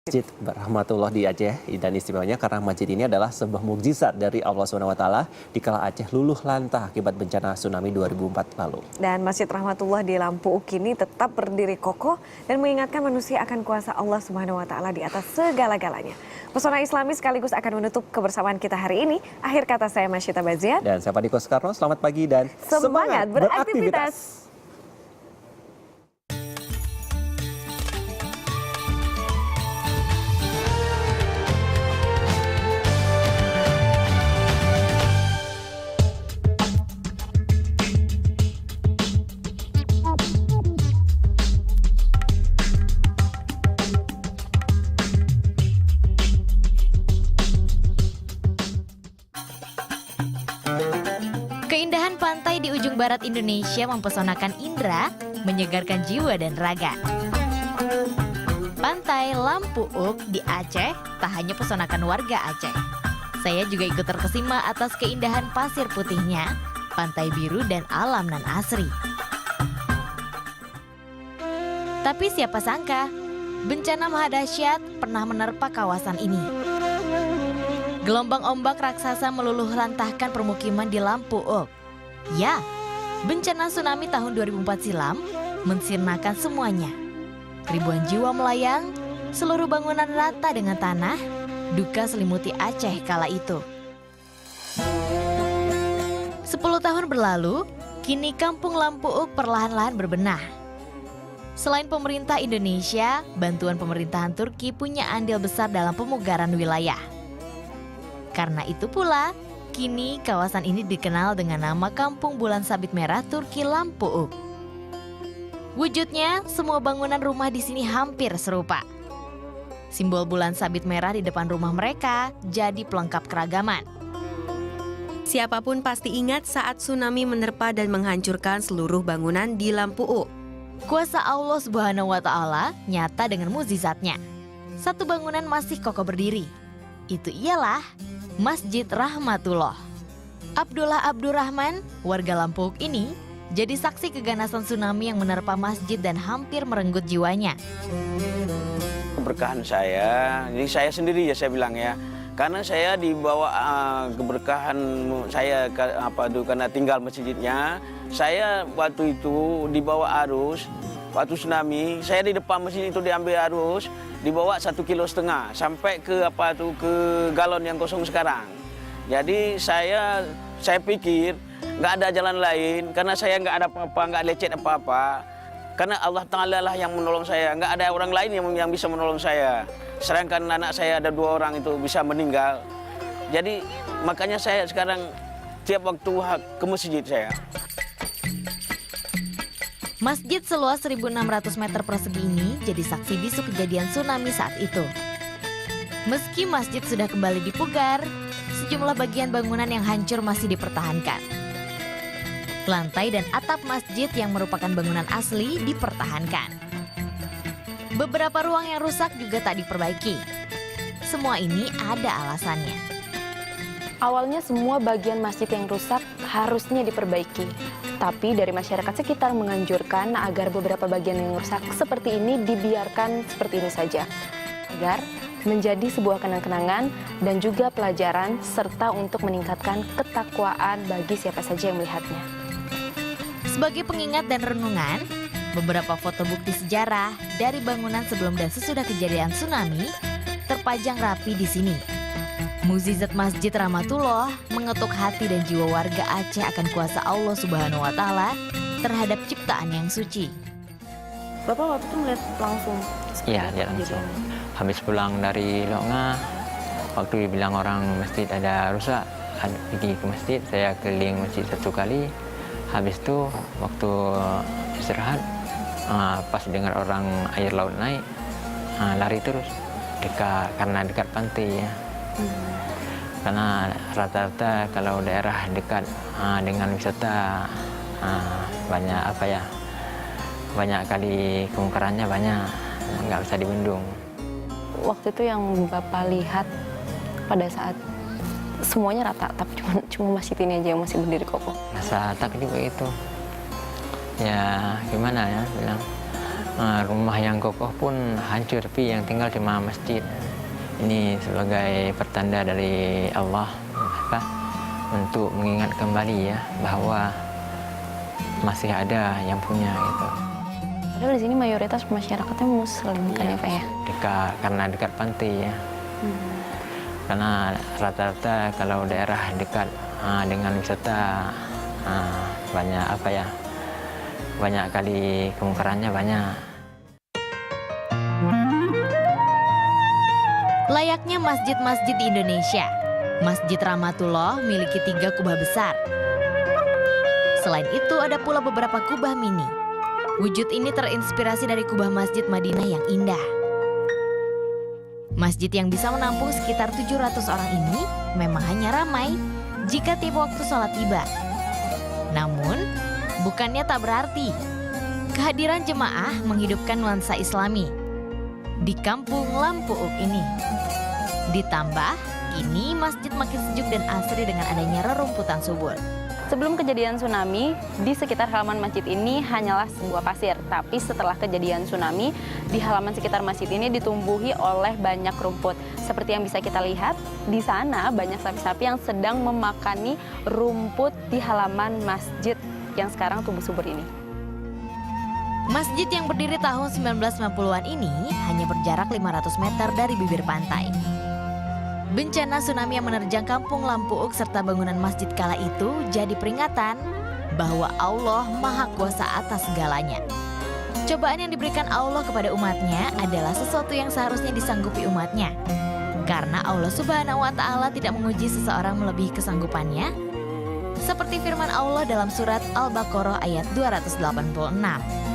Masjid Rahmatullah di Aceh dan istimewanya karena masjid ini adalah sebuah mukjizat dari Allah SWT dikala Aceh luluh lantah akibat bencana tsunami 2004 lalu. Dan Masjid Rahmatullah di Lampu kini tetap berdiri kokoh dan mengingatkan manusia akan kuasa Allah SWT di atas segala-galanya. Pesona Islami sekaligus akan menutup kebersamaan kita hari ini. Akhir kata saya Masyita Bazian. Dan saya Pak Diko Soekarno, selamat pagi dan semangat beraktivitas. Keindahan pantai di ujung barat Indonesia mempesonakan indera, menyegarkan jiwa dan raga. Pantai Lampu Uk di Aceh tak hanya pesonakan warga Aceh. Saya juga ikut terkesima atas keindahan pasir putihnya, pantai biru dan alam nan asri. Tapi siapa sangka, bencana mahadahsyat pernah menerpa kawasan ini. Gelombang ombak raksasa meluluh lantahkan permukiman di Lampu Uk. Ya, bencana tsunami tahun 2004 silam mensirnakan semuanya. Ribuan jiwa melayang, seluruh bangunan rata dengan tanah, duka selimuti Aceh kala itu. 10 tahun berlalu, kini kampung Lampu Uk perlahan-lahan berbenah. Selain pemerintah Indonesia, bantuan pemerintahan Turki punya andil besar dalam pemugaran wilayah. Karena itu pula, kini kawasan ini dikenal dengan nama Kampung Bulan Sabit Merah Turki Lampu Uk. Wujudnya, semua bangunan rumah di sini hampir serupa. Simbol bulan sabit merah di depan rumah mereka jadi pelengkap keragaman. Siapapun pasti ingat saat tsunami menerpa dan menghancurkan seluruh bangunan di Lampu Uk. Kuasa Allah Subhanahu wa Ta'ala nyata dengan mukjizatnya. Satu bangunan masih kokoh berdiri. Itu ialah Masjid Rahmatullah. Abdullah Abdurrahman, warga Lampu Uk ini, jadi saksi keganasan tsunami yang menerpa masjid dan hampir merenggut jiwanya. Keberkahan saya, jadi saya sendiri ya saya bilang ya, karena saya dibawa keberkahan saya karena tinggal masjidnya. Saya waktu itu dibawa arus, waktu tsunami, saya di depan masjid itu diambil arus, dibawa 1,5 kilo sampai ke ke galon yang kosong sekarang. Jadi saya pikir nggak ada jalan lain karena saya nggak ada apa-apa, nggak lecet apa-apa. Karena Allah Ta'ala lah yang menolong saya, nggak ada orang lain yang bisa menolong saya. Sedangkan anak saya ada 2 orang itu bisa meninggal. Jadi makanya saya sekarang tiap waktu ke masjid saya. Masjid seluas 1.600 meter persegi ini jadi saksi bisu kejadian tsunami saat itu. Meski masjid sudah kembali dipugar, sejumlah bagian bangunan yang hancur masih dipertahankan. Lantai dan atap masjid yang merupakan bangunan asli dipertahankan. Beberapa ruang yang rusak juga tak diperbaiki. Semua ini ada alasannya. Awalnya semua bagian masjid yang rusak harusnya diperbaiki. Tapi dari masyarakat sekitar menganjurkan agar beberapa bagian yang rusak seperti ini dibiarkan seperti ini saja. Agar menjadi sebuah kenang-kenangan dan juga pelajaran serta untuk meningkatkan ketakwaan bagi siapa saja yang melihatnya. Sebagai pengingat dan renungan, beberapa foto bukti sejarah dari bangunan sebelum dan sesudah kejadian tsunami terpajang rapi di sini. Mukjizat Masjid Rahmatullah mengetuk hati dan jiwa warga Aceh akan kuasa Allah Subhanahu wa Ta'ala terhadap ciptaan yang suci. Bapak waktu itu melihat langsung? Iya, lihat langsung. Habis pulang dari Loknga, waktu dibilang orang masjid ada rusak, pergi ke masjid, saya keliling masjid 1 kali. Habis itu waktu istirahat, pas dengar orang air laut naik, lari terus karena dekat pantai ya. Karena rata-rata kalau daerah dekat dengan wisata banyak banyak kali kemungkarannya banyak, nggak bisa dibendung. Waktu itu yang Bapak lihat pada saat semuanya rata, tapi cuma masjid ini aja yang masih berdiri kokoh. Rasa takut juga itu. Ya gimana ya bilang, rumah yang kokoh pun hancur, tapi yang tinggal cuma masjid. Ini sebagai pertanda dari Allah untuk mengingat kembali ya bahwa masih ada yang punya gitu. Padahal di sini mayoritas masyarakatnya Muslim kan ya Pak ya? Karena dekat pantai ya. Karena rata-rata kalau daerah dekat dengan wisata banyak banyak kali kemungkarannya banyak. Layaknya masjid-masjid di Indonesia, Masjid Rahmatullah memiliki 3 kubah besar. Selain itu ada pula beberapa kubah mini. Wujud ini terinspirasi dari kubah Masjid Madinah yang indah. Masjid yang bisa menampung sekitar 700 orang ini memang hanya ramai jika tiap waktu sholat tiba. Namun, bukannya tak berarti kehadiran jemaah menghidupkan nuansa Islami di kampung Lampuuk ini. Ditambah, kini masjid makin sejuk dan asri dengan adanya rerumputan subur. Sebelum kejadian tsunami, di sekitar halaman masjid ini hanyalah sebuah pasir. Tapi setelah kejadian tsunami, di halaman sekitar masjid ini ditumbuhi oleh banyak rumput. Seperti yang bisa kita lihat, di sana banyak sapi-sapi yang sedang memakani rumput di halaman masjid yang sekarang tumbuh subur ini. Masjid yang berdiri tahun 1990-an ini hanya berjarak 500 meter dari bibir pantai. Bencana tsunami yang menerjang kampung Lampuuk serta bangunan masjid kala itu jadi peringatan bahwa Allah Maha Kuasa atas segalanya. Cobaan yang diberikan Allah kepada umatnya adalah sesuatu yang seharusnya disanggupi umatnya. Karena Allah Subhanahu wa Ta'ala tidak menguji seseorang melebihi kesanggupannya. Seperti firman Allah dalam surat Al-Baqarah ayat 286.